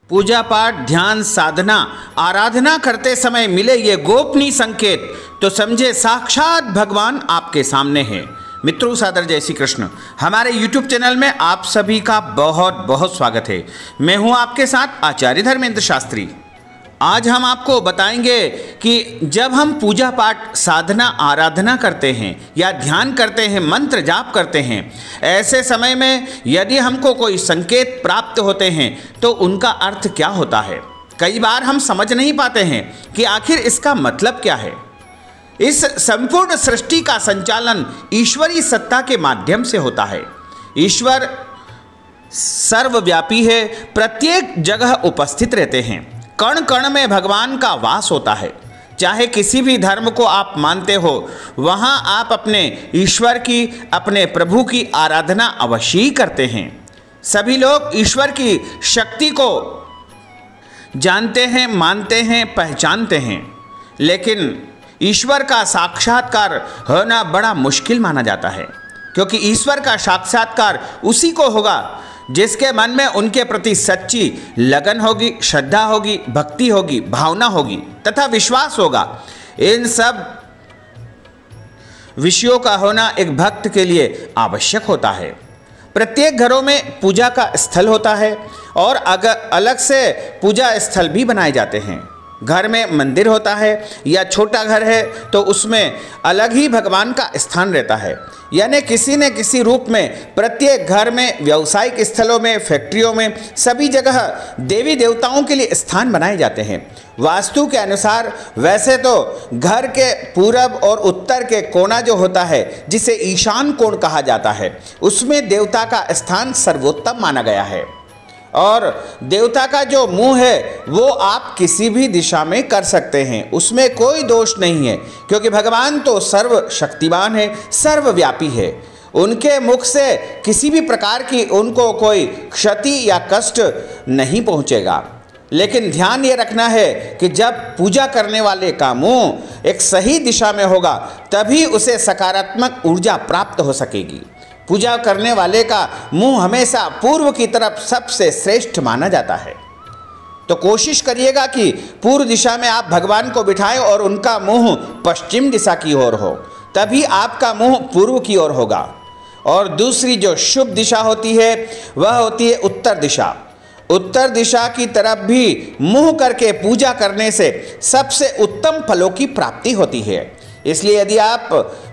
पूजा पाठ, ध्यान, साधना, आराधना करते समय मिले ये गोपनीय संकेत तो समझे साक्षात भगवान आपके सामने हैं। मित्रों, सादर जय श्री कृष्ण। हमारे YouTube चैनल में आप सभी का बहुत बहुत स्वागत है। मैं हूं आपके साथ आचार्य धर्मेंद्र शास्त्री। आज हम आपको बताएंगे कि जब हम पूजा पाठ, साधना, आराधना करते हैं या ध्यान करते हैं, मंत्र जाप करते हैं, ऐसे समय में यदि हमको कोई संकेत प्राप्त होते हैं तो उनका अर्थ क्या होता है। कई बार हम समझ नहीं पाते हैं कि आखिर इसका मतलब क्या है। इस संपूर्ण सृष्टि का संचालन ईश्वरीय सत्ता के माध्यम से होता है। ईश्वर सर्वव्यापी है, प्रत्येक जगह उपस्थित रहते हैं। कण कण में भगवान का वास होता है। चाहे किसी भी धर्म को आप मानते हो, वहाँ आप अपने ईश्वर की, अपने प्रभु की आराधना अवश्य ही करते हैं। सभी लोग ईश्वर की शक्ति को जानते हैं, मानते हैं, पहचानते हैं, लेकिन ईश्वर का साक्षात्कार होना बड़ा मुश्किल माना जाता है, क्योंकि ईश्वर का साक्षात्कार उसी को होगा जिसके मन में उनके प्रति सच्ची लगन होगी, श्रद्धा होगी, भक्ति होगी, भावना होगी तथा विश्वास होगा। इन सब विषयों का होना एक भक्त के लिए आवश्यक होता है। प्रत्येक घरों में पूजा का स्थल होता है और अलग से पूजा स्थल भी बनाए जाते हैं। घर में मंदिर होता है या छोटा घर है तो उसमें अलग ही भगवान का स्थान रहता है। यानी किसी न किसी रूप में प्रत्येक घर में, व्यावसायिक स्थलों में, फैक्ट्रियों में, सभी जगह देवी देवताओं के लिए स्थान बनाए जाते हैं। वास्तु के अनुसार वैसे तो घर के पूरब और उत्तर के कोना जो होता है, जिसे ईशान कोण कहा जाता है, उसमें देवता का स्थान सर्वोत्तम माना गया है। और देवता का जो मुंह है वो आप किसी भी दिशा में कर सकते हैं, उसमें कोई दोष नहीं है, क्योंकि भगवान तो सर्वशक्तिमान है, सर्वव्यापी है। उनके मुख से किसी भी प्रकार की उनको कोई क्षति या कष्ट नहीं पहुंचेगा। लेकिन ध्यान ये रखना है कि जब पूजा करने वाले का मुंह एक सही दिशा में होगा तभी उसे सकारात्मक ऊर्जा प्राप्त हो सकेगी। पूजा करने वाले का मुंह हमेशा पूर्व की तरफ सबसे श्रेष्ठ माना जाता है। तो कोशिश करिएगा कि पूर्व दिशा में आप भगवान को बिठाएं और उनका मुंह पश्चिम दिशा की ओर हो, तभी आपका मुंह पूर्व की ओर होगा। और दूसरी जो शुभ दिशा होती है वह होती है उत्तर दिशा। उत्तर दिशा की तरफ भी मुंह करके पूजा करने से सबसे उत्तम फलों की प्राप्ति होती है। इसलिए यदि आप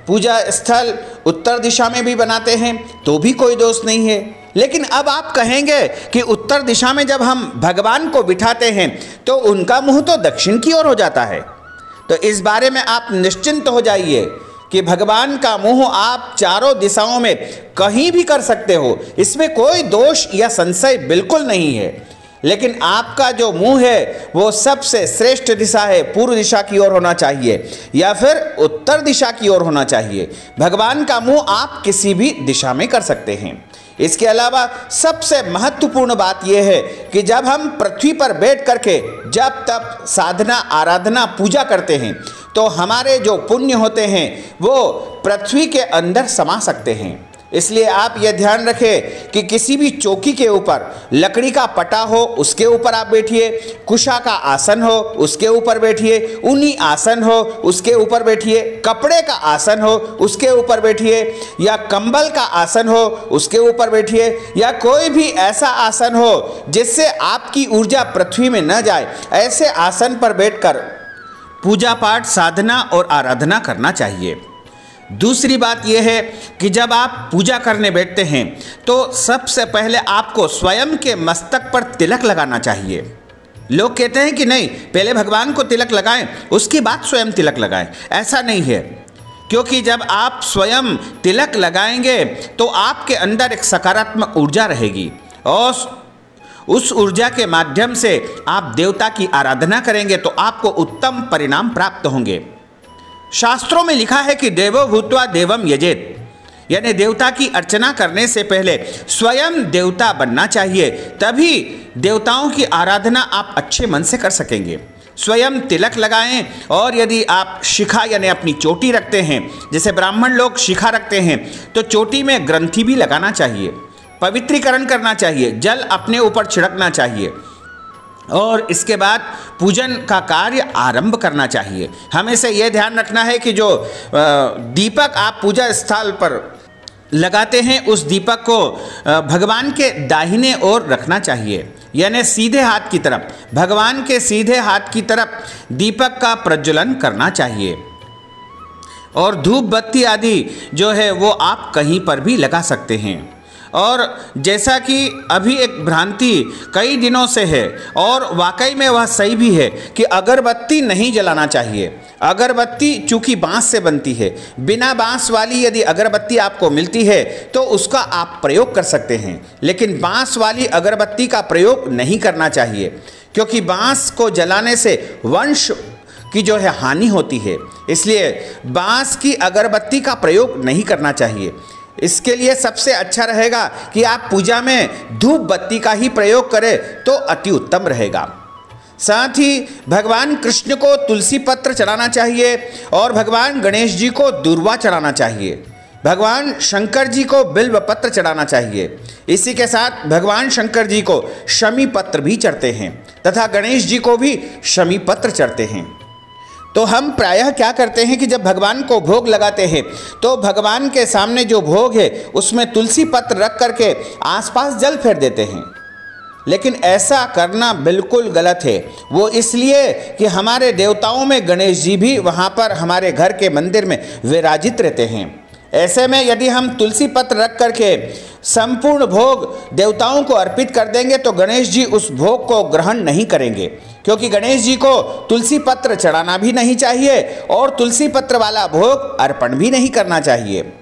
पूजा स्थल उत्तर दिशा में भी बनाते हैं तो भी कोई दोष नहीं है। लेकिन अब आप कहेंगे कि उत्तर दिशा में जब हम भगवान को बिठाते हैं तो उनका मुंह तो दक्षिण की ओर हो जाता है। तो इस बारे में आप निश्चिंत हो जाइए कि भगवान का मुंह आप चारों दिशाओं में कहीं भी कर सकते हो, इसमें कोई दोष या संशय बिल्कुल नहीं है। लेकिन आपका जो मुंह है वो सबसे श्रेष्ठ दिशा है, पूर्व दिशा की ओर होना चाहिए या फिर उत्तर दिशा की ओर होना चाहिए। भगवान का मुंह आप किसी भी दिशा में कर सकते हैं। इसके अलावा सबसे महत्वपूर्ण बात यह है कि जब हम पृथ्वी पर बैठ करके जब तब साधना, आराधना, पूजा करते हैं तो हमारे जो पुण्य होते हैं वो पृथ्वी के अंदर समा सकते हैं। इसलिए आप यह ध्यान रखें कि किसी भी चौकी के ऊपर लकड़ी का पटा हो, उसके ऊपर आप बैठिए, कुशा का आसन हो उसके ऊपर बैठिए, ऊनी आसन हो उसके ऊपर बैठिए, कपड़े का आसन हो उसके ऊपर बैठिए, या कंबल का आसन हो उसके ऊपर बैठिए, या कोई भी ऐसा आसन हो जिससे आपकी ऊर्जा पृथ्वी में न जाए, ऐसे आसन पर बैठकर पूजा पाठ, साधना और आराधना करना चाहिए। दूसरी बात यह है कि जब आप पूजा करने बैठते हैं तो सबसे पहले आपको स्वयं के मस्तक पर तिलक लगाना चाहिए। लोग कहते हैं कि नहीं, पहले भगवान को तिलक लगाएं उसके बाद स्वयं तिलक लगाएं। ऐसा नहीं है, क्योंकि जब आप स्वयं तिलक लगाएंगे तो आपके अंदर एक सकारात्मक ऊर्जा रहेगी और उस ऊर्जा के माध्यम से आप देवता की आराधना करेंगे तो आपको उत्तम परिणाम प्राप्त होंगे। शास्त्रों में लिखा है कि देवो भूत्वा देवम यजेत, यानी देवता की अर्चना करने से पहले स्वयं देवता बनना चाहिए, तभी देवताओं की आराधना आप अच्छे मन से कर सकेंगे। स्वयं तिलक लगाएं और यदि आप शिखा यानी अपनी चोटी रखते हैं, जैसे ब्राह्मण लोग शिखा रखते हैं, तो चोटी में ग्रंथि भी लगाना चाहिए, पवित्रीकरण करना चाहिए, जल अपने ऊपर छिड़कना चाहिए। और इसके बाद पूजन का कार्य आरंभ करना चाहिए। हमें से यह ध्यान रखना है कि जो दीपक आप पूजा स्थल पर लगाते हैं उस दीपक को भगवान के दाहिने ओर रखना चाहिए, यानी सीधे हाथ की तरफ, भगवान के सीधे हाथ की तरफ दीपक का प्रज्वलन करना चाहिए। और धूप बत्ती आदि जो है वो आप कहीं पर भी लगा सकते हैं। और जैसा कि अभी एक भ्रांति कई दिनों से है और वाकई में वह सही भी है कि अगरबत्ती नहीं जलाना चाहिए। अगरबत्ती चूँकि बांस से बनती है, बिना बांस वाली यदि अगरबत्ती आपको मिलती है तो उसका आप प्रयोग कर सकते हैं, लेकिन बांस वाली अगरबत्ती का प्रयोग नहीं करना चाहिए, क्योंकि बांस को जलाने से वंश की जो है हानि होती है। इसलिए बांस की अगरबत्ती का प्रयोग नहीं करना चाहिए। इसके लिए सबसे अच्छा रहेगा कि आप पूजा में धूप बत्ती का ही प्रयोग करें तो अति उत्तम रहेगा। साथ ही भगवान कृष्ण को तुलसी पत्र चढ़ाना चाहिए और भगवान गणेश जी को दूर्वा चढ़ाना चाहिए। भगवान शंकर जी को बिल्व पत्र चढ़ाना चाहिए। इसी के साथ भगवान शंकर जी को शमी पत्र भी चढ़ते हैं तथा गणेश जी को भी शमी पत्र चढ़ते हैं। तो हम प्रायः क्या करते हैं कि जब भगवान को भोग लगाते हैं तो भगवान के सामने जो भोग है उसमें तुलसी पत्र रख करके आसपास जल फेर देते हैं, लेकिन ऐसा करना बिल्कुल गलत है। वो इसलिए कि हमारे देवताओं में गणेश जी भी वहाँ पर हमारे घर के मंदिर में विराजित रहते हैं। ऐसे में यदि हम तुलसी पत्र रख करके संपूर्ण भोग देवताओं को अर्पित कर देंगे तो गणेश जी उस भोग को ग्रहण नहीं करेंगे, क्योंकि गणेश जी को तुलसी पत्र चढ़ाना भी नहीं चाहिए और तुलसी पत्र वाला भोग अर्पण भी नहीं करना चाहिए।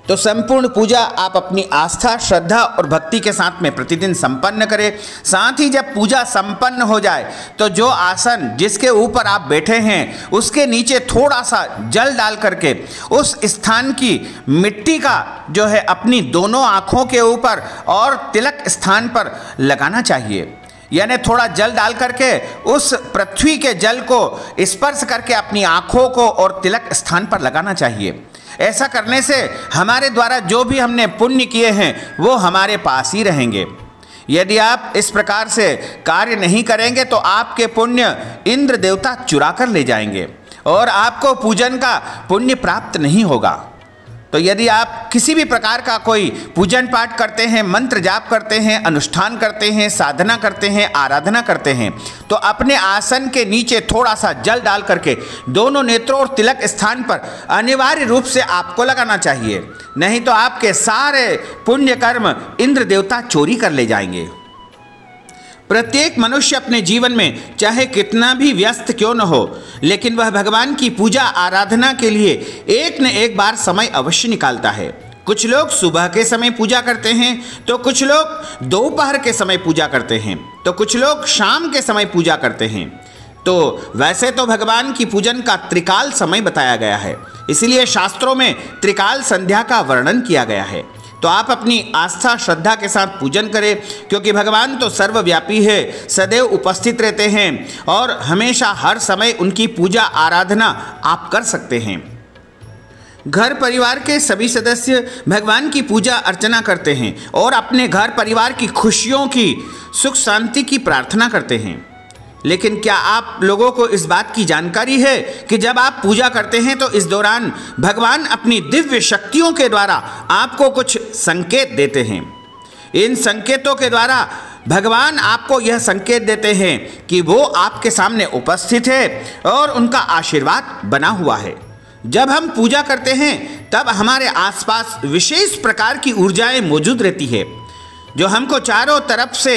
तो संपूर्ण पूजा आप अपनी आस्था, श्रद्धा और भक्ति के साथ में प्रतिदिन संपन्न करें। साथ ही जब पूजा संपन्न हो जाए तो जो आसन जिसके ऊपर आप बैठे हैं उसके नीचे थोड़ा सा जल डाल करके उस स्थान की मिट्टी का जो है अपनी दोनों आँखों के ऊपर और तिलक स्थान पर लगाना चाहिए, यानी थोड़ा जल डाल करके उस पृथ्वी के जल को स्पर्श करके अपनी आँखों को और तिलक स्थान पर लगाना चाहिए। ऐसा करने से हमारे द्वारा जो भी हमने पुण्य किए हैं वो हमारे पास ही रहेंगे। यदि आप इस प्रकार से कार्य नहीं करेंगे तो आपके पुण्य इंद्र देवता चुरा कर ले जाएंगे और आपको पूजन का पुण्य प्राप्त नहीं होगा। तो यदि आप किसी भी प्रकार का कोई पूजन पाठ करते हैं, मंत्र जाप करते हैं, अनुष्ठान करते हैं, साधना करते हैं, आराधना करते हैं, तो अपने आसन के नीचे थोड़ा सा जल डाल करके दोनों नेत्रों और तिलक स्थान पर अनिवार्य रूप से आपको लगाना चाहिए, नहीं तो आपके सारे पुण्य कर्म इंद्र देवता चोरी कर ले जाएंगे। प्रत्येक मनुष्य अपने जीवन में चाहे कितना भी व्यस्त क्यों न हो, लेकिन वह भगवान की पूजा आराधना के लिए एक न एक बार समय अवश्य निकालता है। कुछ लोग सुबह के समय पूजा करते हैं, तो कुछ लोग दोपहर के समय पूजा करते हैं, तो कुछ लोग शाम के समय पूजा करते हैं। तो वैसे तो भगवान की पूजन का त्रिकाल समय बताया गया है, इसीलिए शास्त्रों में त्रिकाल संध्या का वर्णन किया गया है। तो आप अपनी आस्था श्रद्धा के साथ पूजन करें, क्योंकि भगवान तो सर्वव्यापी है, सदैव उपस्थित रहते हैं और हमेशा हर समय उनकी पूजा आराधना आप कर सकते हैं। घर परिवार के सभी सदस्य भगवान की पूजा अर्चना करते हैं और अपने घर परिवार की खुशियों की, सुख शांति की प्रार्थना करते हैं। लेकिन क्या आप लोगों को इस बात की जानकारी है कि जब आप पूजा करते हैं तो इस दौरान भगवान अपनी दिव्य शक्तियों के द्वारा आपको कुछ संकेत देते हैं। इन संकेतों के द्वारा भगवान आपको यह संकेत देते हैं कि वो आपके सामने उपस्थित है और उनका आशीर्वाद बना हुआ है। जब हम पूजा करते हैं तब हमारे आसपास विशेष प्रकार की ऊर्जाएं मौजूद रहती है जो हमको चारों तरफ से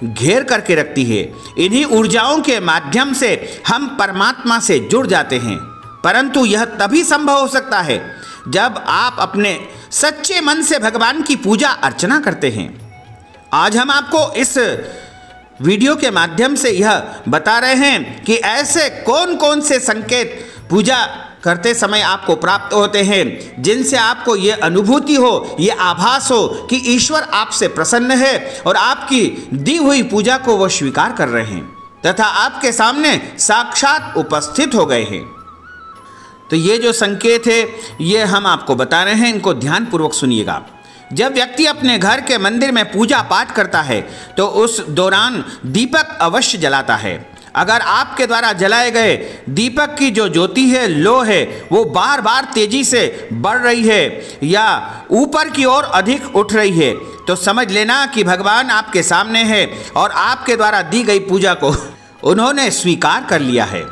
घेर करके रखती है। इन्हीं ऊर्जाओं के माध्यम से हम परमात्मा से जुड़ जाते हैं, परंतु यह तभी संभव हो सकता है जब आप अपने सच्चे मन से भगवान की पूजा अर्चना करते हैं। आज हम आपको इस वीडियो के माध्यम से यह बता रहे हैं कि ऐसे कौन कौन से संकेत पूजा करते समय आपको प्राप्त होते हैं जिनसे आपको ये अनुभूति हो, ये आभास हो कि ईश्वर आपसे प्रसन्न है और आपकी दी हुई पूजा को वो स्वीकार कर रहे हैं तथा आपके सामने साक्षात उपस्थित हो गए हैं। तो ये जो संकेत है ये हम आपको बता रहे हैं, इनको ध्यानपूर्वक सुनिएगा। जब व्यक्ति अपने घर के मंदिर में पूजा पाठ करता है तो उस दौरान दीपक अवश्य जलाता है। अगर आपके द्वारा जलाए गए दीपक की जो ज्योति है, लो है, वो बार बार तेजी से बढ़ रही है या ऊपर की ओर अधिक उठ रही है, तो समझ लेना कि भगवान आपके सामने है और आपके द्वारा दी गई पूजा को उन्होंने स्वीकार कर लिया है।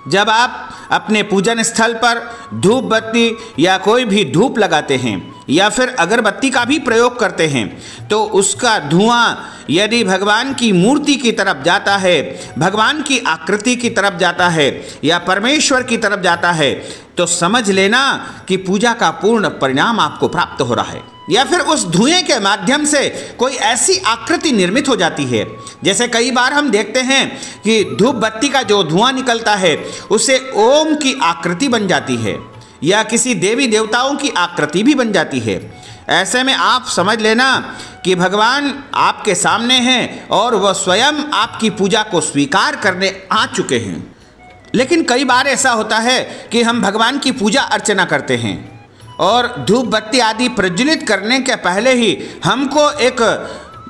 जब आप अपने पूजन स्थल पर धूप बत्ती या कोई भी धूप लगाते हैं या फिर अगरबत्ती का भी प्रयोग करते हैं तो उसका धुआं यदि भगवान की मूर्ति की तरफ जाता है, भगवान की आकृति की तरफ जाता है या परमेश्वर की तरफ जाता है, तो समझ लेना कि पूजा का पूर्ण परिणाम आपको प्राप्त हो रहा है। या फिर उस धुएं के माध्यम से कोई ऐसी आकृति निर्मित हो जाती है, जैसे कई बार हम देखते हैं कि धूप बत्ती का जो धुआं निकलता है उससे ओम की आकृति बन जाती है या किसी देवी देवताओं की आकृति भी बन जाती है। ऐसे में आप समझ लेना कि भगवान आपके सामने हैं और वह स्वयं आपकी पूजा को स्वीकार करने आ चुके हैं। लेकिन कई बार ऐसा होता है कि हम भगवान की पूजा अर्चना करते हैं और धूप बत्ती आदि प्रज्वलित करने के पहले ही हमको एक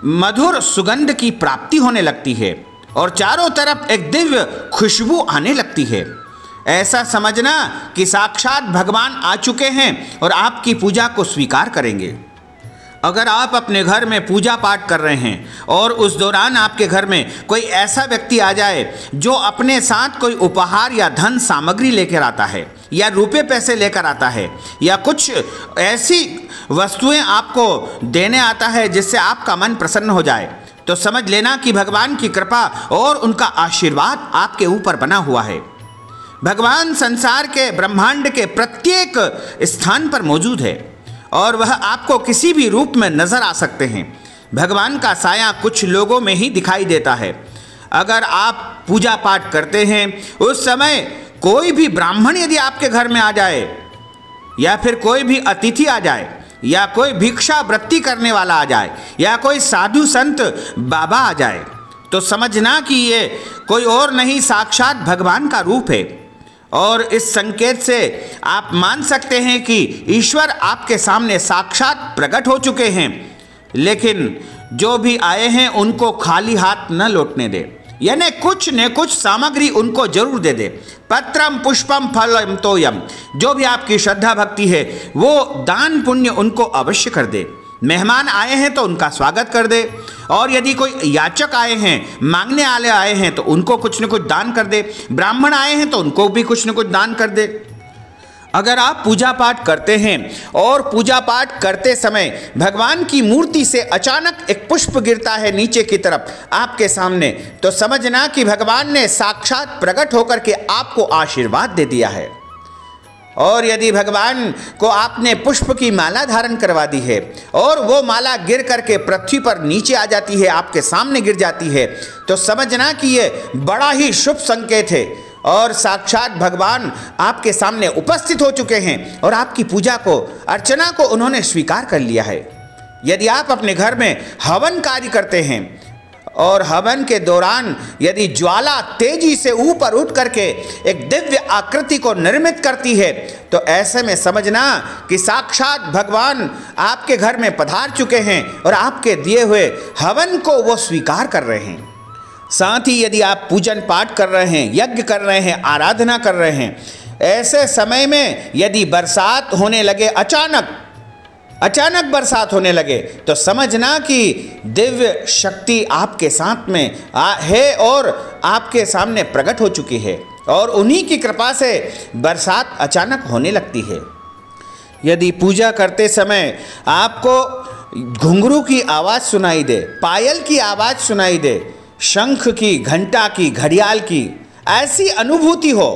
मधुर सुगंध की प्राप्ति होने लगती है और चारों तरफ एक दिव्य खुशबू आने लगती है। ऐसा समझना कि साक्षात भगवान आ चुके हैं और आपकी पूजा को स्वीकार करेंगे। अगर आप अपने घर में पूजा पाठ कर रहे हैं और उस दौरान आपके घर में कोई ऐसा व्यक्ति आ जाए जो अपने साथ कोई उपहार या धन सामग्री लेकर आता है या रुपए पैसे लेकर आता है या कुछ ऐसी वस्तुएं आपको देने आता है जिससे आपका मन प्रसन्न हो जाए, तो समझ लेना कि भगवान की कृपा और उनका आशीर्वाद आपके ऊपर बना हुआ है। भगवान संसार के ब्रह्मांड के प्रत्येक स्थान पर मौजूद है और वह आपको किसी भी रूप में नजर आ सकते हैं। भगवान का साया कुछ लोगों में ही दिखाई देता है। अगर आप पूजा पाठ करते हैं उस समय कोई भी ब्राह्मण यदि आपके घर में आ जाए या फिर कोई भी अतिथि आ जाए या कोई भिक्षा वृत्ति करने वाला आ जाए या कोई साधु संत बाबा आ जाए, तो समझना कि ये कोई और नहीं साक्षात भगवान का रूप है। और इस संकेत से आप मान सकते हैं कि ईश्वर आपके सामने साक्षात प्रकट हो चुके हैं। लेकिन जो भी आए हैं उनको खाली हाथ न लौटने दे, यानी कुछ न कुछ सामग्री उनको जरूर दे दे। पत्रम पुष्पम फलम तोयम, जो भी आपकी श्रद्धा भक्ति है वो दान पुण्य उनको अवश्य कर दे। मेहमान आए हैं तो उनका स्वागत कर दे और यदि कोई याचक आए हैं, मांगने वाले आए हैं तो उनको कुछ न कुछ दान कर दे। ब्राह्मण आए हैं तो उनको भी कुछ न कुछ दान कर दे। अगर आप पूजा पाठ करते हैं और पूजा पाठ करते समय भगवान की मूर्ति से अचानक एक पुष्प गिरता है नीचे की तरफ आपके सामने, तो समझना कि भगवान ने साक्षात प्रकट होकर के आपको आशीर्वाद दे दिया है। और यदि भगवान को आपने पुष्प की माला धारण करवा दी है और वो माला गिर करके पृथ्वी पर नीचे आ जाती है, आपके सामने गिर जाती है, तो समझना कि ये बड़ा ही शुभ संकेत है और साक्षात भगवान आपके सामने उपस्थित हो चुके हैं और आपकी पूजा को, अर्चना को उन्होंने स्वीकार कर लिया है। यदि आप अपने घर में हवन कार्य करते हैं और हवन के दौरान यदि ज्वाला तेजी से ऊपर उठ करके एक दिव्य आकृति को निर्मित करती है, तो ऐसे में समझना कि साक्षात भगवान आपके घर में पधार चुके हैं और आपके दिए हुए हवन को वो स्वीकार कर रहे हैं। साथ ही यदि आप पूजन पाठ कर रहे हैं, यज्ञ कर रहे हैं, आराधना कर रहे हैं, ऐसे समय में यदि बरसात होने लगे, अचानक बरसात होने लगे, तो समझना कि दिव्य शक्ति आपके साथ में है और आपके सामने प्रकट हो चुकी है और उन्हीं की कृपा से बरसात अचानक होने लगती है। यदि पूजा करते समय आपको घुंघरू की आवाज़ सुनाई दे, पायल की आवाज़ सुनाई दे, शंख की, घंटा की, घड़ियाल की ऐसी अनुभूति हो,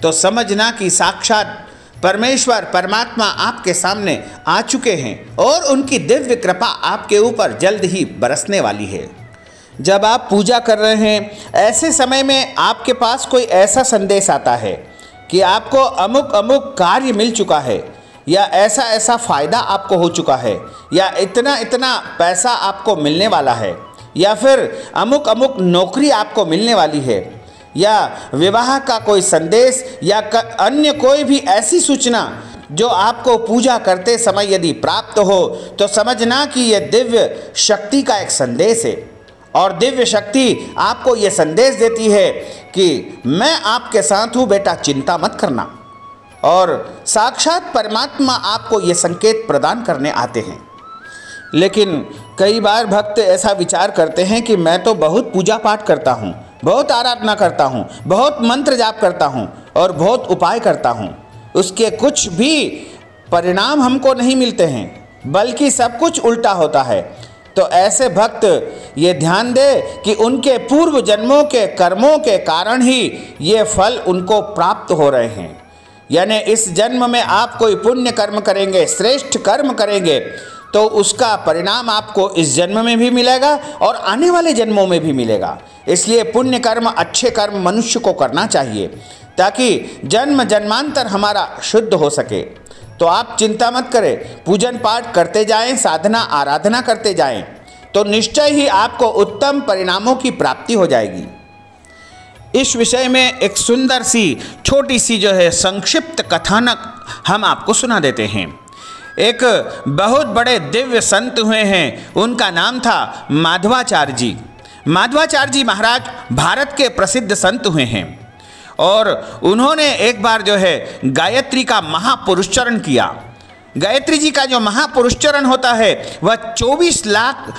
तो समझना कि साक्षात परमेश्वर परमात्मा आपके सामने आ चुके हैं और उनकी दिव्य कृपा आपके ऊपर जल्द ही बरसने वाली है। जब आप पूजा कर रहे हैं ऐसे समय में आपके पास कोई ऐसा संदेश आता है कि आपको अमुक अमुक कार्य मिल चुका है या ऐसा ऐसा फ़ायदा आपको हो चुका है या इतना इतना पैसा आपको मिलने वाला है या फिर अमुक अमुक नौकरी आपको मिलने वाली है या विवाह का कोई संदेश या अन्य कोई भी ऐसी सूचना जो आपको पूजा करते समय यदि प्राप्त हो तो समझना कि यह दिव्य शक्ति का एक संदेश है। और दिव्य शक्ति आपको यह संदेश देती है कि मैं आपके साथ हूँ बेटा, चिंता मत करना। और साक्षात परमात्मा आपको ये संकेत प्रदान करने आते हैं। लेकिन कई बार भक्त ऐसा विचार करते हैं कि मैं तो बहुत पूजा पाठ करता हूँ, बहुत आराधना करता हूँ, बहुत मंत्र जाप करता हूँ और बहुत उपाय करता हूँ, उसके कुछ भी परिणाम हमको नहीं मिलते हैं, बल्कि सब कुछ उल्टा होता है। तो ऐसे भक्त ये ध्यान दे कि उनके पूर्व जन्मों के कर्मों के कारण ही ये फल उनको प्राप्त हो रहे हैं। यानी इस जन्म में आप कोई पुण्य कर्म करेंगे, श्रेष्ठ कर्म करेंगे, तो उसका परिणाम आपको इस जन्म में भी मिलेगा और आने वाले जन्मों में भी मिलेगा। इसलिए पुण्य कर्म, अच्छे कर्म मनुष्य को करना चाहिए ताकि जन्म जन्मांतर हमारा शुद्ध हो सके। तो आप चिंता मत करें, पूजन पाठ करते जाएं, साधना आराधना करते जाएं, तो निश्चय ही आपको उत्तम परिणामों की प्राप्ति हो जाएगी। इस विषय में एक सुंदर सी छोटी सी जो है संक्षिप्त कथानक हम आपको सुना देते हैं। एक बहुत बड़े दिव्य संत हुए हैं, उनका नाम था माधवाचार्य जी। माधवाचार्य जी महाराज भारत के प्रसिद्ध संत हुए हैं और उन्होंने एक बार जो है गायत्री का महापुरुषचरण किया। गायत्री जी का जो महापुरुषचरण होता है वह 24 लाख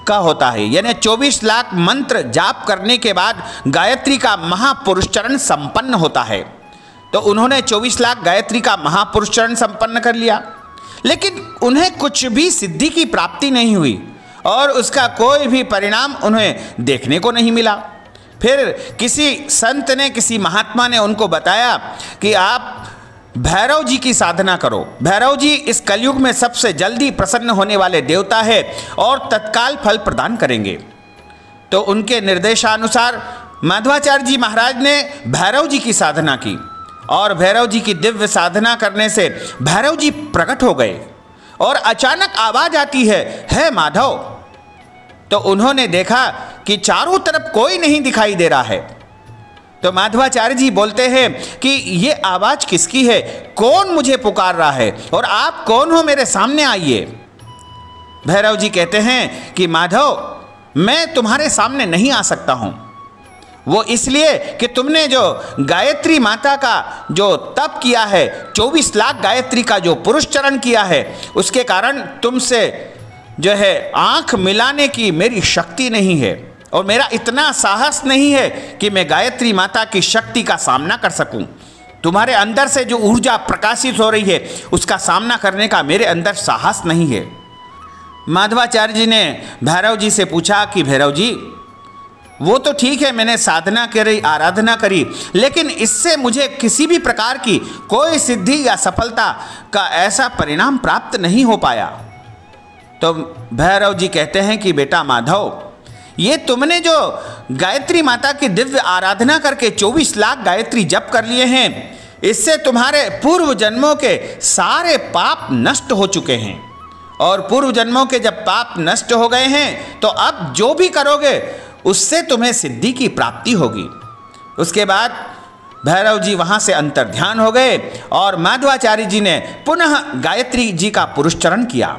का होता है, यानी 24 लाख मंत्र जाप करने के बाद गायत्री का महापुरुषचरण संपन्न होता है। तो उन्होंने 24 लाख गायत्री का महापुरुषचरण संपन्न कर लिया, लेकिन उन्हें कुछ भी सिद्धि की प्राप्ति नहीं हुई और उसका कोई भी परिणाम उन्हें देखने को नहीं मिला। फिर किसी संत ने, किसी महात्मा ने उनको बताया कि आप भैरव जी की साधना करो। भैरव जी इस कलयुग में सबसे जल्दी प्रसन्न होने वाले देवता है और तत्काल फल प्रदान करेंगे। तो उनके निर्देशानुसार माधवाचार्य जी महाराज ने भैरव जी की साधना की और भैरव जी की दिव्य साधना करने से भैरव जी प्रकट हो गए और अचानक आवाज आती है माधव। तो उन्होंने देखा कि चारों तरफ कोई नहीं दिखाई दे रहा है। तो माधवाचार्य जी बोलते हैं कि ये आवाज किसकी है, कौन मुझे पुकार रहा है और आप कौन हो, मेरे सामने आइए। भैरव जी कहते हैं कि माधव मैं तुम्हारे सामने नहीं आ सकता हूं, वो इसलिए कि तुमने जो गायत्री माता का जो तप किया है, 24 लाख गायत्री का जो पुरुषचरण किया है, उसके कारण तुमसे जो है आंख मिलाने की मेरी शक्ति नहीं है और मेरा इतना साहस नहीं है कि मैं गायत्री माता की शक्ति का सामना कर सकूं। तुम्हारे अंदर से जो ऊर्जा प्रकाशित हो रही है उसका सामना करने का मेरे अंदर साहस नहीं है। माधवाचार्य जी ने भैरव जी से पूछा कि भैरव जी वो तो ठीक है, मैंने साधना करी, आराधना करी, लेकिन इससे मुझे किसी भी प्रकार की कोई सिद्धि या सफलता का ऐसा परिणाम प्राप्त नहीं हो पाया। तो भैरव जी कहते हैं कि बेटा माधव, ये तुमने जो गायत्री माता की दिव्य आराधना करके 24 लाख गायत्री जप कर लिए हैं, इससे तुम्हारे पूर्व जन्मों के सारे पाप नष्ट हो चुके हैं और पूर्व जन्मों के जब पाप नष्ट हो गए हैं तो अब जो भी करोगे उससे तुम्हें सिद्धि की प्राप्ति होगी। उसके बाद भैरव जी वहाँ से अंतर्ध्यान हो गए और माधवाचार्य जी ने पुनः गायत्री जी का पुरुषचरण किया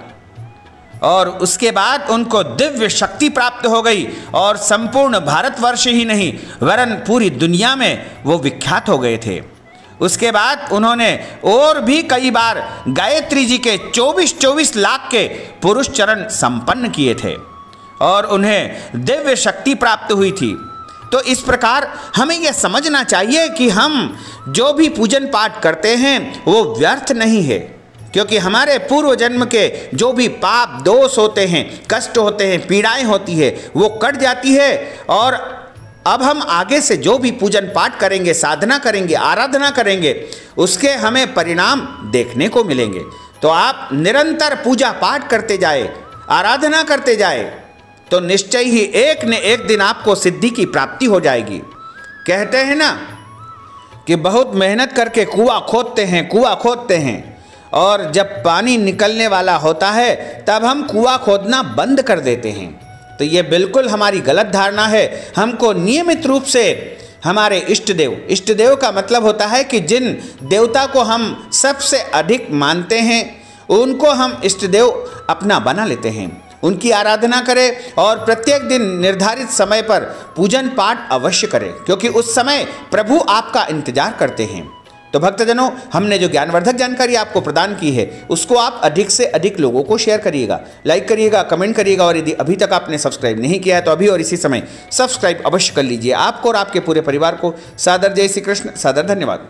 और उसके बाद उनको दिव्य शक्ति प्राप्त हो गई और संपूर्ण भारतवर्ष ही नहीं वरन पूरी दुनिया में वो विख्यात हो गए थे। उसके बाद उन्होंने और भी कई बार गायत्री जी के 24 लाख के पुरुषचरण संपन्न किए थे और उन्हें दिव्य शक्ति प्राप्त हुई थी। तो इस प्रकार हमें यह समझना चाहिए कि हम जो भी पूजन पाठ करते हैं वो व्यर्थ नहीं है, क्योंकि हमारे पूर्व जन्म के जो भी पाप दोष होते हैं, कष्ट होते हैं, पीड़ाएं होती है, वो कट जाती है और अब हम आगे से जो भी पूजन पाठ करेंगे, साधना करेंगे, आराधना करेंगे, उसके हमें परिणाम देखने को मिलेंगे। तो आप निरंतर पूजा पाठ करते जाए, आराधना करते जाए, तो निश्चय ही एक न एक दिन आपको सिद्धि की प्राप्ति हो जाएगी। कहते हैं ना कि बहुत मेहनत करके कुआं खोदते हैं और जब पानी निकलने वाला होता है तब हम कुआं खोदना बंद कर देते हैं। तो ये बिल्कुल हमारी गलत धारणा है। हमको नियमित रूप से हमारे इष्ट देव का मतलब होता है कि जिन देवता को हम सबसे अधिक मानते हैं उनको हम इष्ट देव अपना बना लेते हैं, उनकी आराधना करें और प्रत्येक दिन निर्धारित समय पर पूजन पाठ अवश्य करें, क्योंकि उस समय प्रभु आपका इंतजार करते हैं। तो भक्तजनों, हमने जो ज्ञानवर्धक जानकारी आपको प्रदान की है उसको आप अधिक से अधिक लोगों को शेयर करिएगा, लाइक करिएगा, कमेंट करिएगा, और यदि अभी तक आपने सब्सक्राइब नहीं किया है तो अभी और इसी समय सब्सक्राइब अवश्य कर लीजिए। आपको और आपके पूरे परिवार को सादर जय श्री कृष्ण, सादर धन्यवाद।